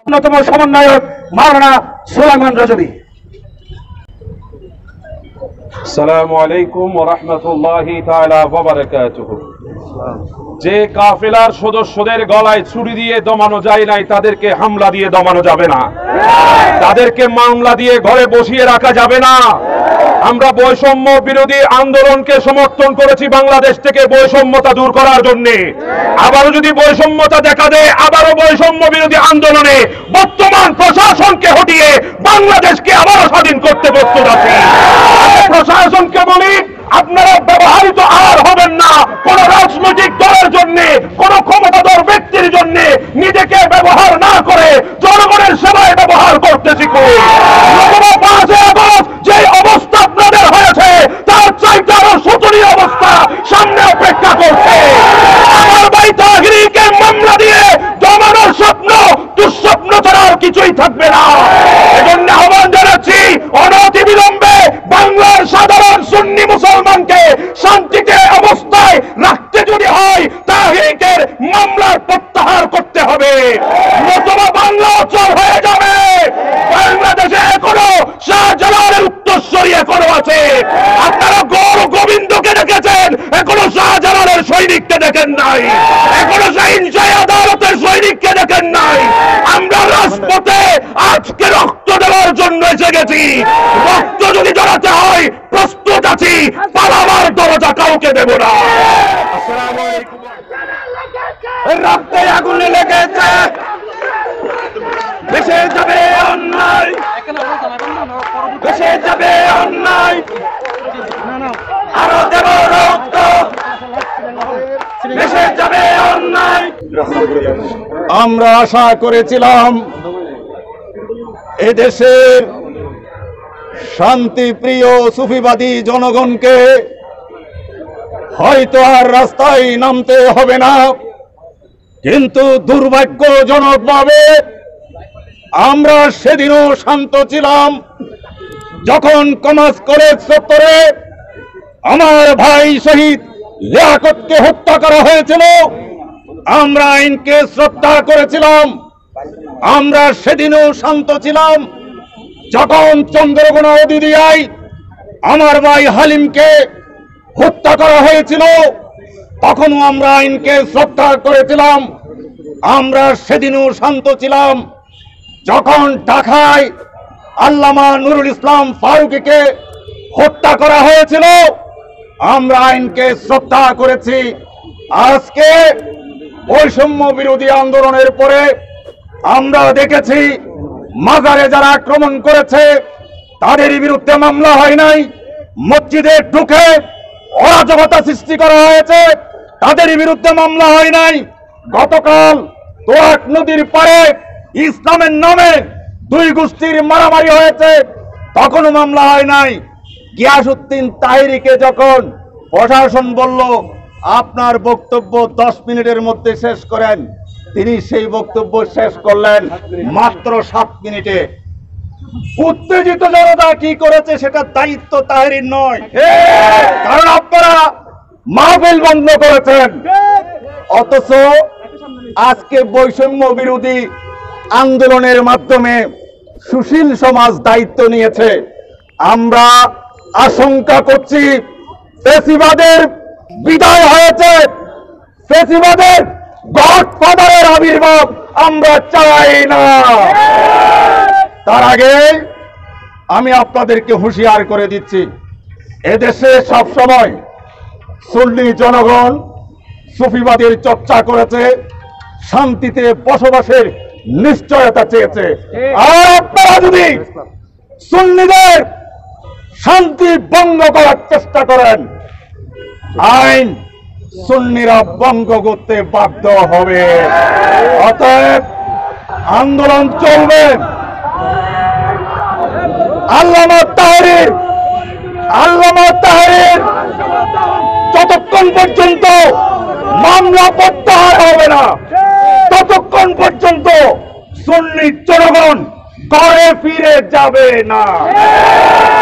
অন্যতম সমন্বয়ক মাওলানা সুলাইমান রাজবী। আসসালামু আলাইকুম ওয়া রাহমাতুল্লাহি তাআলা ওয়া বারাকাতুহু। যে কাফেলার সদস্যদের গলায় ছুরি দিয়ে দমানো যায় নাই, তাদেরকে হামলা দিয়ে দমানো যাবে না, তাদেরকে মামলা দিয়ে ঘরে বসিয়ে রাখা যাবে না। আমরা বৈষম্য বিরোধী আন্দোলনকে সমর্থন করেছি বাংলাদেশ থেকে বৈষম্যতা দূর করার জন্য। আবারও যদি বৈষম্যতা দেখা দেয়, আবারও বৈষম্য বিরোধী আন্দোলনে বর্তমান প্রশাসনকে হটিয়ে বাংলাদেশকে আবারও স্বাধীন করতে প্রস্তুত আছি। প্রশাসনকে বলি, আপনারা ব্যবহৃত আর হবেন না কোন রাজনৈতিক দলের জন্য, কোন ক্ষমতাধর ব্যক্তির জন্য। নিজেকে ব্যবহার না করে জনগণের সেবায় ব্যবহার করতে শিখুন। 5 আগস্ট যে অবস্থা আপনাদের হয়েছে, তার চাইতে আরো শোচনীয় অবস্থা সামনে অপেক্ষা করছে। আমার ভাই তাহিরকে মামলা দিয়ে দমানোর স্বপ্ন দুঃস্বপ্ন ছাড়া আর কিছুই থাকবে না। এজন্য আহ্বান জানাচ্ছি, অনতিবিলম্বে বাংলার সাধারণ সুন্নি মুসলমানকে শান্তিতে অবস্থায় রাখতে যদি হয়, তাহিরকের মামলার প্রত্যাহার করতে হবে, নতুবা বাংলা অচল হয়ে যাবে। বাংলাদেশে এখনো শাহজালালের উত্তরসূরি এখনো আছে। আপনারা গৌর গোবিন্দকে দেখেছেন, এখনো শাহজালালের সৈনিককে দেখেন নাই, এখনো শাহিনশাহী আদালতের সৈনিককে দেখেন নাই। আমরা রাজপথে আজকে রক্ত দেওয়ার জন্য এসে গেছি। রক্ত যদি জড়াতে হয় প্রস্তুত আছি, পালাবার দরজা কাউকে দেব না। আসসালামু আলাইকুম। রক্তে আগুন লেগেছে, দেশে যাবে অন্যায়, দেশে যাবে অন্যায়, আরো দেব রক্ত, দেশে যাবে অন্যায়। আমরা আশা করেছিলাম এদেশের শান্তিপ্রিয় সুফিবাদী জনগণকে হয়তো আর রাস্তায় নামতে হবে না, কিন্তু দুর্ভাগ্যজনকভাবে আমরা সেদিনও শান্ত ছিলাম। যখন কমার্স কলেজ চত্বরে আমার ভাই শহীদ লিয়াকতকে হত্যা করা হয়েছিল, আমরা আইনকে শ্রদ্ধা করেছিলাম। আমরা সেদিনও শান্ত ছিলাম। যখন চন্দ্রকোনা অদিদিয়ায় আমার ভাই হালিমকে হত্যা করা হয়েছিল, তখনও আমরা আইনকে শ্রদ্ধা করেছিলাম। আমরা সেদিনও শান্ত ছিলাম। যখন ঢাকায় আল্লামা নুরুল ইসলাম ফারুকীকে হত্যা করা হয়েছিল, আমরা আইনকে শ্রদ্ধা করেছি। আজকে বৈষম্য বিরোধী আন্দোলনের পরে আমরা দেখেছি মাজারে যারা আক্রমণ করেছে তাদের বিরুদ্ধে মামলা হয় নাই, মসজিদে ঢুকে অরাজকতা সৃষ্টি করা হয়েছে তাদের বিরুদ্ধে মামলা হয় নাই। গতকাল তোয়াক নদীর পাড়ে ইসলামের নামে 2 গোষ্ঠীর মারামারি হয়েছে, তখনও মামলা হয় নাই। গিয়াসউদ্দিন তাহিরীকে যখন প্রশাসন বলল আপনার বক্তব্য 10 মিনিটের মধ্যে শেষ করেন, তিনি সেই বক্তব্য শেষ করলেন মাত্র 7 মিনিটে। উত্তেজিত জনতা কি করেছে সেটা দায়িত্ব তাহিরীর নয়, কারণ আপনারা মাহফিল বন্ধ করেছেন। অথচ আজকে বৈষম্য বিরোধী আন্দোলনের মাধ্যমে সুশীল সমাজ দায়িত্ব নিয়েছে। আমরা আশঙ্কা করছি ফ্যাসিবাদের বিদায় হয়েছে, ফ্যাসিবাদের গডফাদারের আবির্ভাব আমরা চাই না। তার আগে আমি আপনাদেরকে হুঁশিয়ার করে দিচ্ছি, এদেশে সবসময় সুন্নি জনগণ সুফিবাদের চর্চা করেছে, শান্তিতে বসবাসের নিশ্চয়তা চেয়েছে। আর আপনারা যদি সুন্নিদের শান্তি ভঙ্গ করার চেষ্টা করেন, আইন সুন্নিরা ভঙ্গ করতে বাধ্য হবে। অতএব আন্দোলন চলবে। আল্লামা তাহরির যতক্ষণ পর্যন্ত মামলা প্রত্যাহার হবে না, ততক্ষণ পর্যন্ত সুন্নি জনগণ ঘরে ফিরে যাবে না।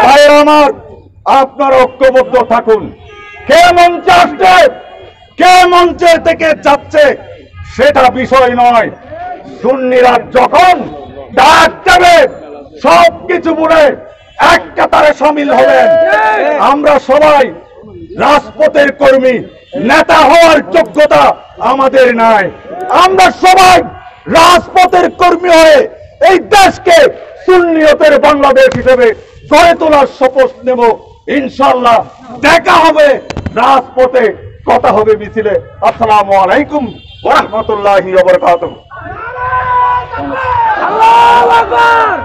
তাই আমার আপনারা ঐক্যবদ্ধ থাকুন। কে মঞ্চে আসছে, কে মঞ্চে থেকে যাচ্ছে সেটা বিষয় নয়। সুন্নিরা যখন ডাক দেবে সবকিছু বলে এক কাতারে শামিল হবেন। আমরা সবাই রাজপথের কর্মী, নেতা হওয়ার যোগ্যতা আমাদের নাই। আমরা সবাই রাজপথের কর্মী হয়ে এই দেশকে সুন্নিয়তের বাংলাদেশ হিসেবে গড়ে তোলার শপথ নেব ইনশাআল্লাহ। দেখা হবে রাজপথে, কথা হবে মিছিলে। আসসালামু আলাইকুম ওয়া রাহমাতুল্লাহি ওয়া বারাকাতুহু। আল্লাহু আকবার।